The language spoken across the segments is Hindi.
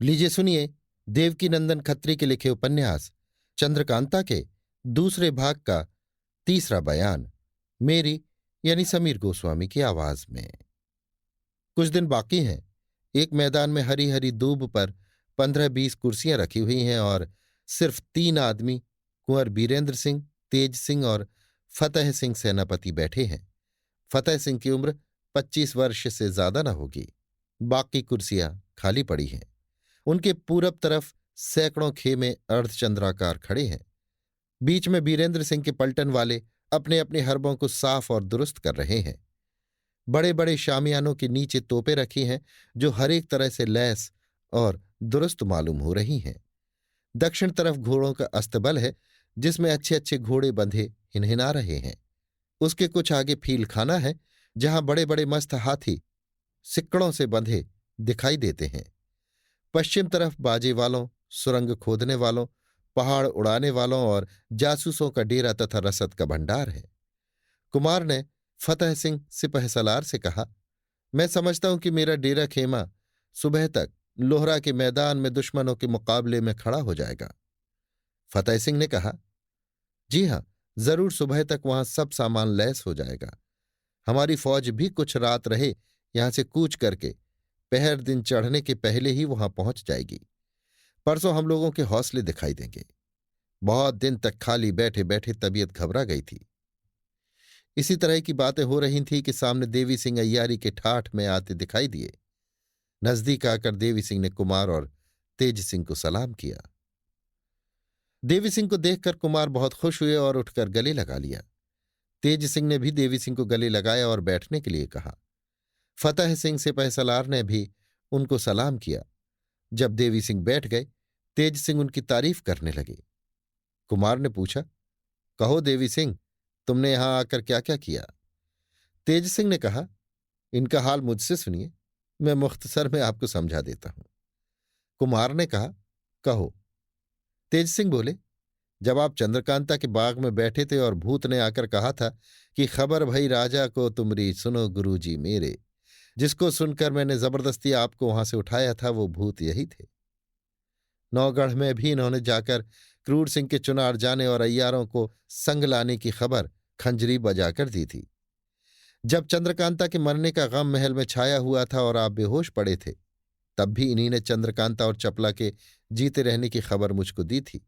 लीजिए सुनिए देवकीनंदन खत्री के लिखे उपन्यास चंद्रकांता के दूसरे भाग का तीसरा बयान मेरी यानी समीर गोस्वामी की आवाज में। कुछ दिन बाकी हैं। एक मैदान में हरी हरी दूब पर 15-20 कुर्सियां रखी हुई हैं और सिर्फ 3 आदमी कुंवर बीरेंद्र सिंह, तेज सिंह और फतेह सिंह सेनापति बैठे हैं। फतेह सिंह की उम्र 25 वर्ष से ज्यादा न होगी। बाकी कुर्सियां खाली पड़ी हैं। उनके पूरब तरफ सैकड़ों खेमे अर्धचंद्राकार खड़े हैं। बीच में बीरेंद्र सिंह के पलटन वाले अपने अपने हरबों को साफ और दुरुस्त कर रहे हैं। बड़े बड़े शामियानों के नीचे तोपें रखी हैं जो हर एक तरह से लैस और दुरुस्त मालूम हो रही हैं। दक्षिण तरफ घोड़ों का अस्तबल है जिसमें अच्छे अच्छे घोड़े बंधे हिनहिना रहे हैं। उसके कुछ आगे फीलखाना है जहां बड़े बड़े मस्त हाथी सिक्कड़ों से बंधे दिखाई देते हैं। पश्चिम तरफ बाजे वालों, सुरंग खोदने वालों, पहाड़ उड़ाने वालों और जासूसों का डेरा तथा रसद का भंडार है। कुमार ने फतेह सिंह सिपहसलार से कहा, मैं समझता हूं कि मेरा डेरा खेमा सुबह तक लोहरा के मैदान में दुश्मनों के मुकाबले में खड़ा हो जाएगा। फतेह सिंह ने कहा, जी हां, जरूर सुबह तक वहां सब सामान लैस हो जाएगा। हमारी फौज भी कुछ रात रहे यहां से कूच करके पहर दिन चढ़ने के पहले ही वहां पहुंच जाएगी। परसों हम लोगों के हौसले दिखाई देंगे। बहुत दिन तक खाली बैठे बैठे तबीयत घबरा गई थी। इसी तरह की बातें हो रही थी कि सामने देवी सिंह अय्यारी के ठाठ में आते दिखाई दिए। नजदीक आकर देवी सिंह ने कुमार और तेज सिंह को सलाम किया। देवी सिंह को देखकर कुमार बहुत खुश हुए और उठकर गले लगा लिया। तेज सिंह ने भी देवी सिंह को गले लगाया और बैठने के लिए कहा। फतेह सिंह सिपहसलार ने भी उनको सलाम किया। जब देवी सिंह बैठ गए, तेज सिंह उनकी तारीफ करने लगे। कुमार ने पूछा, कहो देवी सिंह, तुमने यहां आकर क्या क्या किया? तेज सिंह ने कहा, इनका हाल मुझसे सुनिए, मैं मुख्तसर में आपको समझा देता हूं। कुमार ने कहा, कहो। तेज सिंह बोले, जब आप चंद्रकांता के बाग में बैठे थे और भूत ने आकर कहा था कि खबर भई राजा को तुमरी सुनो गुरुजी मेरे, जिसको सुनकर मैंने जबरदस्ती आपको वहां से उठाया था, वो भूत यही थे। नौगढ़ में भी इन्होंने जाकर क्रूर सिंह के चुनार जाने और अय्यारों को संग लाने की खबर खंजरी बजाकर दी थी। जब चंद्रकांता के मरने का गम महल में छाया हुआ था और आप बेहोश पड़े थे, तब भी इन्हीं ने चंद्रकांता और चपला के जीते रहने की खबर मुझको दी थी।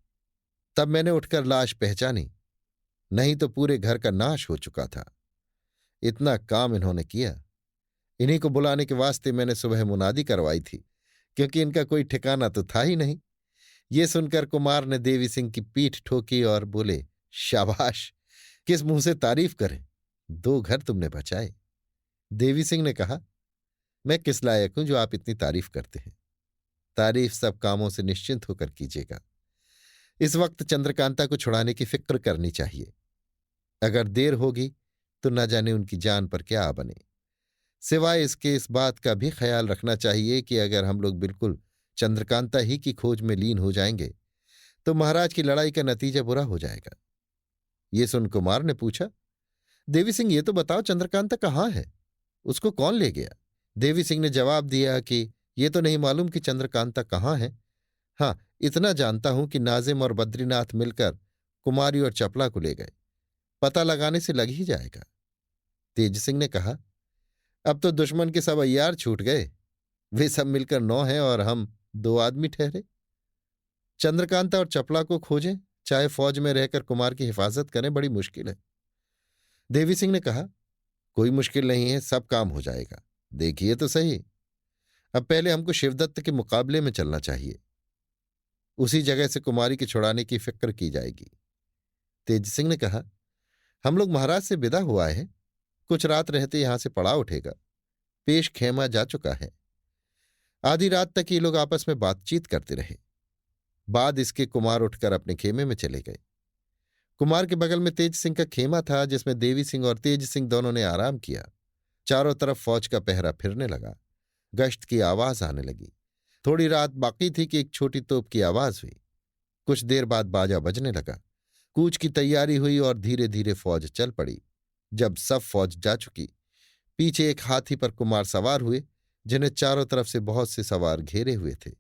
तब मैंने उठकर लाश पहचानी, नहीं तो पूरे घर का नाश हो चुका था। इतना काम इन्होंने किया। इन्हीं को बुलाने के वास्ते मैंने सुबह मुनादी करवाई थी, क्योंकि इनका कोई ठिकाना तो था ही नहीं। ये सुनकर कुमार ने देवी सिंह की पीठ ठोकी और बोले, शाबाश, किस मुंह से तारीफ करें, 2 घर तुमने बचाए। देवी सिंह ने कहा, मैं किस लायक हूं जो आप इतनी तारीफ करते हैं? तारीफ सब कामों से निश्चिंत होकर कीजिएगा। इस वक्त चंद्रकांता को छुड़ाने की फिक्र करनी चाहिए। अगर देर होगी तो न जाने उनकी जान पर क्या आ बने। सिवाय इसके इस बात का भी ख्याल रखना चाहिए कि अगर हम लोग बिल्कुल चंद्रकांता ही की खोज में लीन हो जाएंगे तो महाराज की लड़ाई का नतीजा बुरा हो जाएगा। ये सुन कुमार ने पूछा, देवी सिंह, ये तो बताओ चंद्रकांता कहाँ है? उसको कौन ले गया? देवी सिंह ने जवाब दिया कि ये तो नहीं मालूम कि चंद्रकांता कहाँ है। हाँ, इतना जानता हूं कि नाजिम और बद्रीनाथ मिलकर कुमारी और चपला को ले गए। पता लगाने से लग ही जाएगा। तेज सिंह ने कहा, अब तो दुश्मन के सब अय्यार छूट गए। वे सब मिलकर 9 हैं और हम 2 आदमी ठहरे। चंद्रकांता और चपला को खोजें, चाहे फौज में रहकर कुमार की हिफाजत करें, बड़ी मुश्किल है। देवी सिंह ने कहा, कोई मुश्किल नहीं है, सब काम हो जाएगा। देखिए तो सही, अब पहले हमको शिवदत्त के मुकाबले में चलना चाहिए। उसी जगह से कुमारी के छुड़ाने की फिक्र की जाएगी। तेज सिंह ने कहा, हम लोग महाराज से विदा हुआ है, कुछ रात रहते यहां से पड़ाव उठेगा। पेश खेमा जा चुका है। आधी रात तक ये लोग आपस में बातचीत करते रहे। बाद इसके कुमार उठकर अपने खेमे में चले गए। कुमार के बगल में तेज सिंह का खेमा था जिसमें देवी सिंह और तेज सिंह दोनों ने आराम किया। चारों तरफ फौज का पहरा फिरने लगा। गश्त की आवाज आने लगी। थोड़ी रात बाकी थी कि एक छोटी तोप की आवाज हुई। कुछ देर बाद बाजा बजने लगा। कूच की तैयारी हुई और धीरे धीरे फौज चल पड़ी। जब सब फौज जा चुकी, पीछे एक हाथी पर कुमार सवार हुए, जिन्हें चारों तरफ से बहुत से सवार घेरे हुए थे।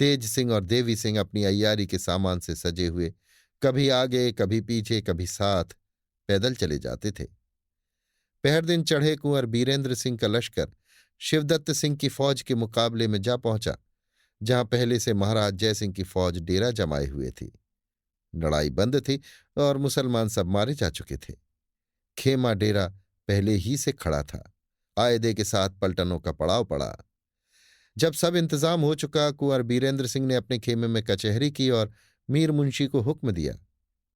तेज सिंह और देवी सिंह अपनी अय्यारी के सामान से सजे हुए कभी आगे कभी पीछे कभी साथ पैदल चले जाते थे। पहर दिन चढ़े कुंवर बीरेंद्र सिंह का लश्कर शिवदत्त सिंह की फौज के मुकाबले में जा पहुंचा, जहां पहले से महाराज जयसिंह की फौज डेरा जमाए हुए थी। लड़ाई बंद थी और मुसलमान सब मारे जा चुके थे। खेमा डेरा पहले ही से खड़ा था। आयदे के साथ पलटनों का पड़ाव पड़ा। जब सब इंतजाम हो चुका, कुंवर बीरेंद्र सिंह ने अपने खेमे में कचहरी की और मीर मुंशी को हुक्म दिया,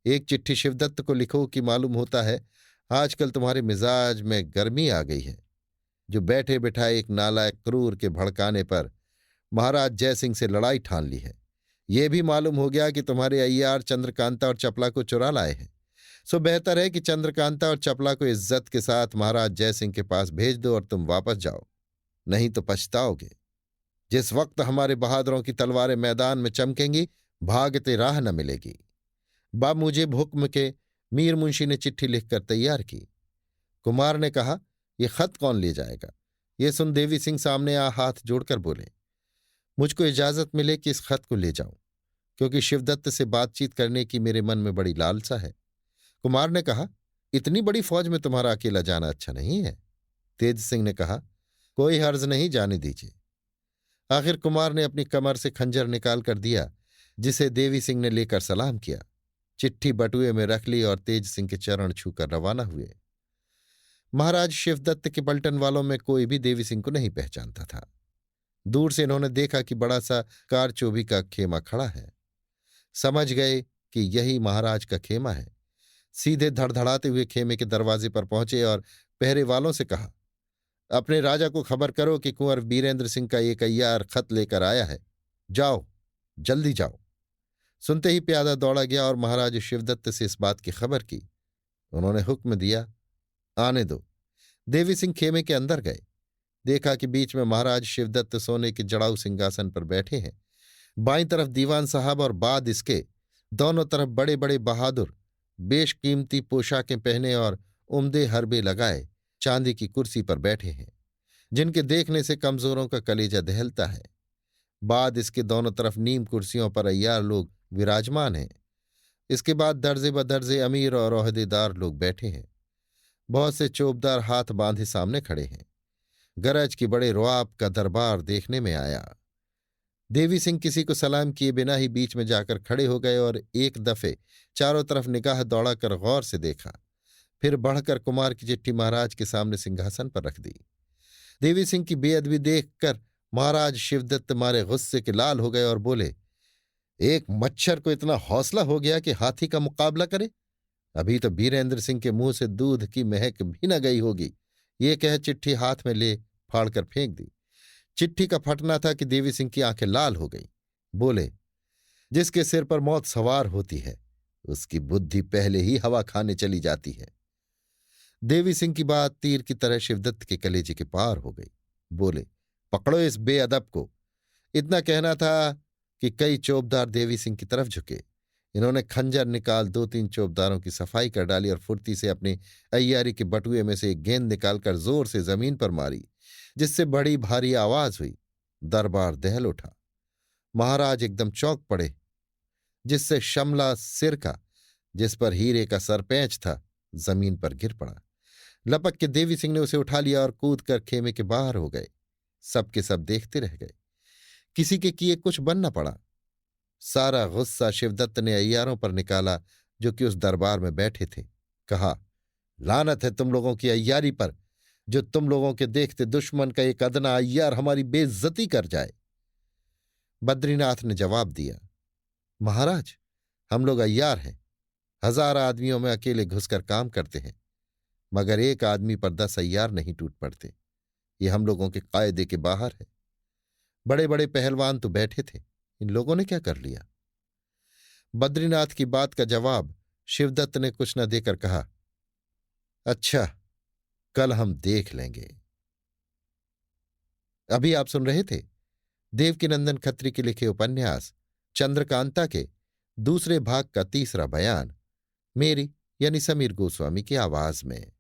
एक चिट्ठी शिवदत्त को लिखो कि मालूम होता है आजकल तुम्हारे मिजाज में गर्मी आ गई है। जो बैठे बिठाए एक नालायक क्रूर के भड़काने पर महाराज जयसिंह से लड़ाई ठान ली है। ये भी मालूम हो गया कि तुम्हारे अय्यार चंद्रकांता और चपला को चुरा लाए हैं। सो बेहतर है कि चंद्रकांता और चपला को इज्जत के साथ महाराज जयसिंह के पास भेज दो और तुम वापस जाओ, नहीं तो पछताओगे। जिस वक्त हमारे बहादुरों की तलवारें मैदान में चमकेंगी, भागते राह न मिलेगी। बामुझे हुक्म के मीर मुंशी ने चिट्ठी लिखकर तैयार की। कुमार ने कहा, यह खत कौन ले जाएगा? ये सुन देवी सिंह सामने आ हाथ जोड़कर बोले, मुझको इजाजत मिले कि इस खत को ले जाऊं, क्योंकि शिवदत्त से बातचीत करने की मेरे मन में बड़ी लालसा है। कुमार ने कहा, इतनी बड़ी फौज में तुम्हारा अकेला जाना अच्छा नहीं है। तेज सिंह ने कहा, कोई हर्ज नहीं, जाने दीजिए। आखिर कुमार ने अपनी कमर से खंजर निकाल कर दिया, जिसे देवी सिंह ने लेकर सलाम किया। चिट्ठी बटुए में रख ली और तेज सिंह के चरण छूकर रवाना हुए। महाराज शिवदत्त के पलटन वालों में कोई भी देवी सिंह को नहीं पहचानता था। दूर से इन्होंने देखा कि बड़ा सा कारचोबी का खेमा खड़ा है। समझ गए कि यही महाराज का खेमा है। सीधे धड़धड़ाते हुए खेमे के दरवाजे पर पहुंचे और पहरे वालों से कहा, अपने राजा को खबर करो कि कुंवर बीरेंद्र सिंह का एक अय्यार खत लेकर आया है। जाओ, जल्दी जाओ। सुनते ही प्यादा दौड़ा गया और महाराज शिवदत्त से इस बात की खबर की। उन्होंने हुक्म दिया, आने दो। देवी सिंह खेमे के अंदर गए। देखा कि बीच में महाराज शिवदत्त सोने के जड़ाऊ सिंहासन पर बैठे हैं। बाईं तरफ दीवान साहब और बाद इसके दोनों तरफ बड़े बड़े बहादुर बेशकीमती पोशाकें पहने और उम्दे हरबे लगाए चांदी की कुर्सी पर बैठे हैं, जिनके देखने से कमजोरों का कलेजा दहलता है। बाद इसके दोनों तरफ नीम कुर्सियों पर अय्यार लोग विराजमान हैं। इसके बाद दर्जे बदर्जे अमीर और ओहदेदार लोग बैठे हैं। बहुत से चोबदार हाथ बांधे सामने खड़े हैं। गरज की बड़े रुआब का दरबार देखने में आया। देवी सिंह किसी को सलाम किए बिना ही बीच में जाकर खड़े हो गए और एक दफे चारों तरफ निगाह दौड़ाकर गौर से देखा। फिर बढ़कर कुमार की चिट्ठी महाराज के सामने सिंहासन पर रख दी। देवी सिंह की बेअदबी देखकर महाराज शिवदत्त मारे गुस्से के लाल हो गए और बोले, एक मच्छर को इतना हौसला हो गया कि हाथी का मुकाबला करे? अभी तो बीरेंद्र सिंह के मुंह से दूध की महक भी न गई होगी। ये कह चिट्ठी हाथ में ले फाड़कर फेंक दी। चिट्ठी का फटना था कि देवी सिंह की आंखें लाल हो गई। बोले, जिसके सिर पर मौत सवार होती है उसकी बुद्धि पहले ही हवा खाने चली जाती है। देवी सिंह की बात तीर की तरह शिवदत्त के कलेजे के पार हो गई। बोले, पकड़ो इस बेअदब को। इतना कहना था कि कई चौबदार देवी सिंह की तरफ झुके। इन्होंने खंजर निकाल 2-3 चौबदारों की सफाई कर डाली और फुर्ती से अपने अय्यारी के बटुए में से एक गेंद निकालकर जोर से जमीन पर मारी, जिससे बड़ी भारी आवाज हुई। दरबार दहल उठा। महाराज एकदम चौंक पड़े, जिससे शमला सिर का, जिस पर हीरे का सरपैंच था, जमीन पर गिर पड़ा। लपक के देवी सिंह ने उसे उठा लिया और कूद कर खेमे के बाहर हो गए। सब के सब देखते रह गए। किसी के किए कुछ बन न पड़ा। सारा गुस्सा शिवदत्त ने अय्यारों पर निकाला जो कि उस दरबार में बैठे थे। कहा, लानत है तुम लोगों की अय्यारी पर, जो तुम लोगों के देखते दुश्मन का एक अदना अय्यार हमारी बेइज्जती कर जाए। बद्रीनाथ ने जवाब दिया, महाराज, हम लोग अय्यार हैं। 1000 आदमियों में अकेले घुसकर काम करते हैं, मगर एक आदमी पर 10 अय्यार नहीं टूट पड़ते। ये हम लोगों के कायदे के बाहर है। बड़े बड़े पहलवान तो बैठे थे, इन लोगों ने क्या कर लिया? बद्रीनाथ की बात का जवाब शिवदत्त ने कुछ न देकर कहा, अच्छा, कल हम देख लेंगे। अभी आप सुन रहे थे देवकीनंदन खत्री के लिखे उपन्यास चंद्रकांता के दूसरे भाग का तीसरा बयान, मेरी यानी समीर गोस्वामी की आवाज में।